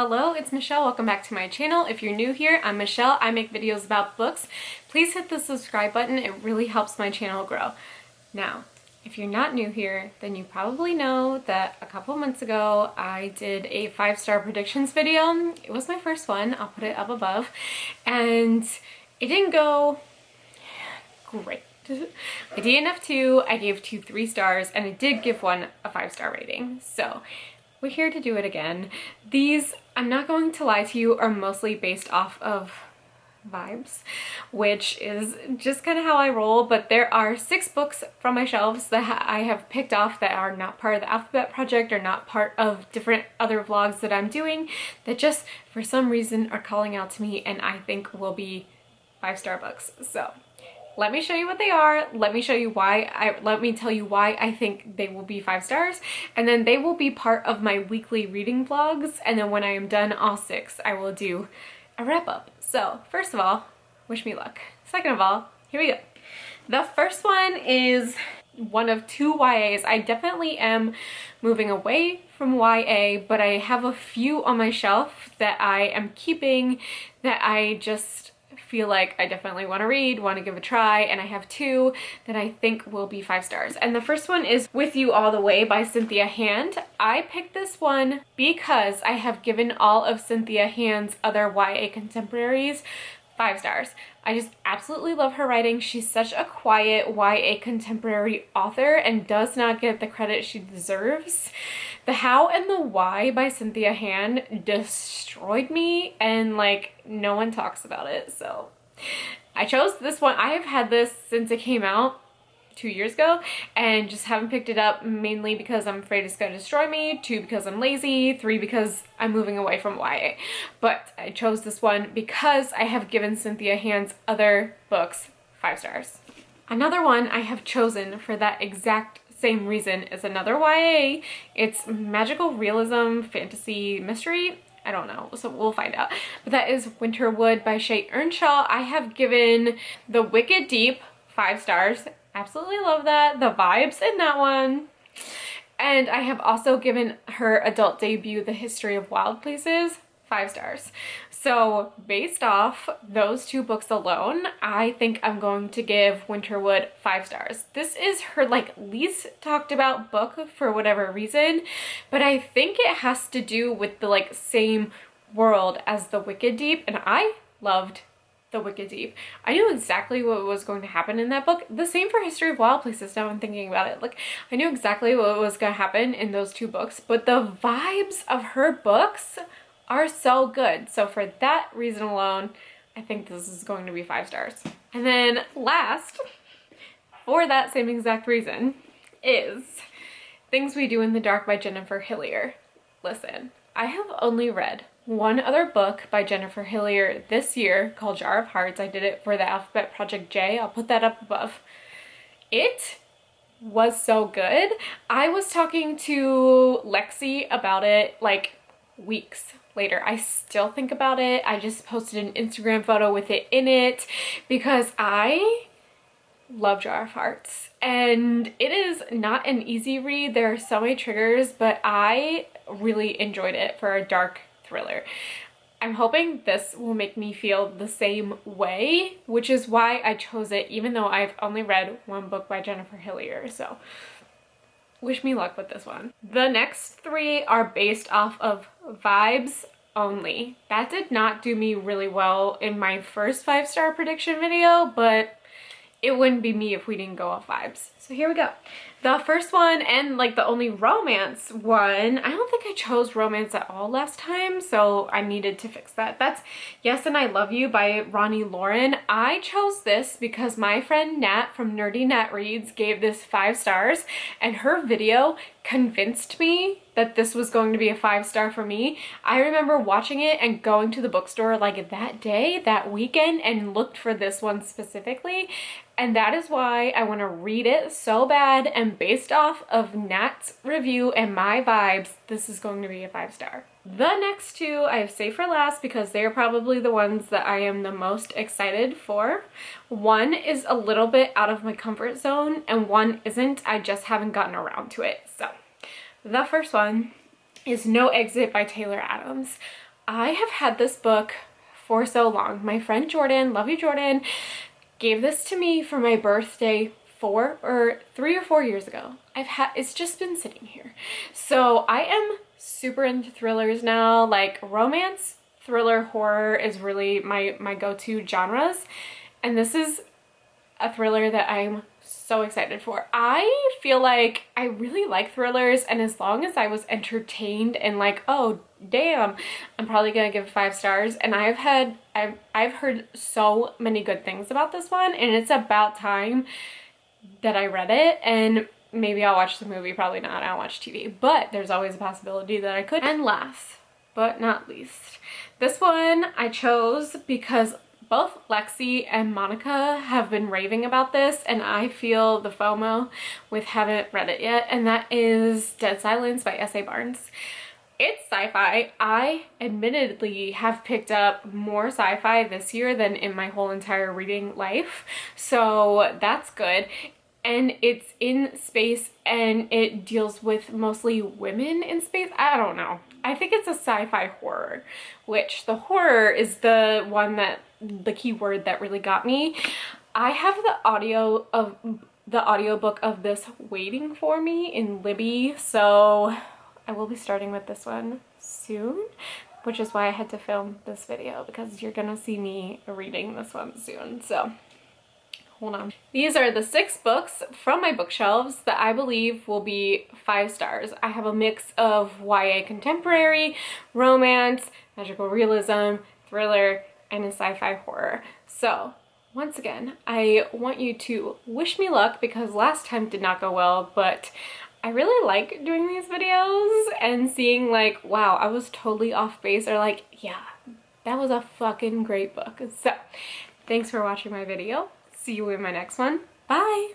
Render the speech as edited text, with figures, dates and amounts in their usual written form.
Hello, it's Michelle. Welcome back to my channel. If you're new here, I'm Michelle. I make videos about books. Please hit the subscribe button. It really helps my channel grow. Now, if you're not new here, then you probably know that a couple months ago I did a 5-star predictions video. It was my first one. I'll put it up above. And it didn't go great. I DNF2, I gave 2 3 stars, and I did give one a 5-star rating. So we're here to do it again. These, I'm not going to lie to you, are mostly based off of vibes, which is just kind of how I roll, but there are 6 books from my shelves that I have picked off that are not part of the alphabet project or not part of different other vlogs that I'm doing that just for some reason are calling out to me and I think will be 5-star books. So let me show you what they are. Let me tell you why I think they will be 5 stars, and then they will be part of my weekly reading vlogs, and then when I am done all 6, I will do a wrap up. So first of all, wish me luck. Second of all, here we go. The first one is one of 2 YAs. I definitely am moving away from YA, but I have a few on my shelf that I am keeping that I just feel like I definitely want to read, want to give a try, and I have 2 that I think will be 5 stars. And the first one is With You All the Way by Cynthia Hand. I picked this one because I have given all of Cynthia Hand's other YA contemporaries 5 stars. I just absolutely love her writing. She's such a quiet YA contemporary author and does not get the credit she deserves. The How and the Why by Cynthia Hand destroyed me, and like no one talks about it. So I chose this one. I have had this since it came out 2 years ago and just haven't picked it up, mainly because I'm afraid it's gonna destroy me, 2 because I'm lazy, 3 because I'm moving away from YA. But I chose this one because I have given Cynthia Hand's other books 5 stars. Another one I have chosen for that exact same reason is another YA. It's magical realism, fantasy, mystery. I don't know, so we'll find out. But that is Winterwood by Shay Earnshaw. I have given The Wicked Deep 5 stars. Absolutely love that. The vibes in that one. And I have also given her adult debut, The History of Wild Places, 5 stars. So based off those 2 books alone, I think I'm going to give Winterwood 5 stars. This is her like least talked about book for whatever reason, but I think it has to do with the like same world as The Wicked Deep, and I loved The Wicked Deep. I knew exactly what was going to happen in that book. The same for History of Wild Places, now I'm thinking about it. Like, I knew exactly what was going to happen in those 2 books, but the vibes of her books are so good. So for that reason alone, I think this is going to be 5 stars. And then last, for that same exact reason, is Things We Do in the Dark by Jennifer Hillier. Listen, I have only read one other book by Jennifer Hillier this year called Jar of Hearts. I did it for the Alphabet Project J. I'll put that up above. It was so good. I was talking to Lexi about it like weeks later. I still think about it. I just posted an Instagram photo with it in it because I love Jar of Hearts, and it is not an easy read. There are so many triggers, but I really enjoyed it for a dark thriller. I'm hoping this will make me feel the same way, which is why I chose it, even though I've only read one book by Jennifer Hillier. So wish me luck with this one. The next 3 are based off of vibes only. That did not do me really well in my first 5-star prediction video, but it wouldn't be me if we didn't go off vibes. So here we go. The first one, and like the only romance one, I don't think I chose romance at all last time, so I needed to fix that. That's Yes and I Love You by Ronnie Lauren. I chose this because my friend Nat from Nerdy Nat Reads gave this 5 stars, and her video convinced me that this was going to be a 5-star for me. I remember watching it and going to the bookstore like that day, that weekend, and looked for this one specifically. And that is why I want to read it so bad, and based off of Nat's review and my vibes, this is going to be a 5-star. The next 2 I have saved for last because they are probably the ones that I am the most excited for. One is a little bit out of my comfort zone and one isn't. I just haven't gotten around to it. So the first one is No Exit by Taylor Adams. I have had this book for so long. My friend Jordan, love you Jordan, gave this to me for my birthday 3 or 4 years ago. It's just been sitting here. So I am super into thrillers now. Like romance, thriller, horror is really my go-to genres. And this is a thriller that I'm so excited for. I feel like I really like thrillers, and as long as I was entertained and like, oh damn, I'm probably gonna give it 5 stars. And I've heard so many good things about this one, and it's about time that I read it. And maybe I'll watch the movie, probably not, I don't watch TV, but there's always a possibility that I could. And last but not least, this one I chose because both Lexi and Monica have been raving about this, and I feel the FOMO with haven't read it yet, and that is Dead Silence by S.A. Barnes. It's sci-fi. I admittedly have picked up more sci-fi this year than in my whole entire reading life, so that's good. And it's in space, and it deals with mostly women in space. I don't know. I think it's a sci-fi horror, which the horror is the one that, the key word that really got me. I have the audiobook of this waiting for me in Libby, so I will be starting with this one soon, which is why I had to film this video, because you're gonna see me reading this one soon. So hold on. These are the 6 books from my bookshelves that I believe will be 5 stars. I have a mix of YA contemporary, romance, magical realism, thriller, and a sci-fi horror. So once again, I want you to wish me luck, because last time did not go well, but I really like doing these videos and seeing like, wow, I was totally off base, or like, yeah, that was a fucking great book. So thanks for watching my video. See you in my next one. Bye!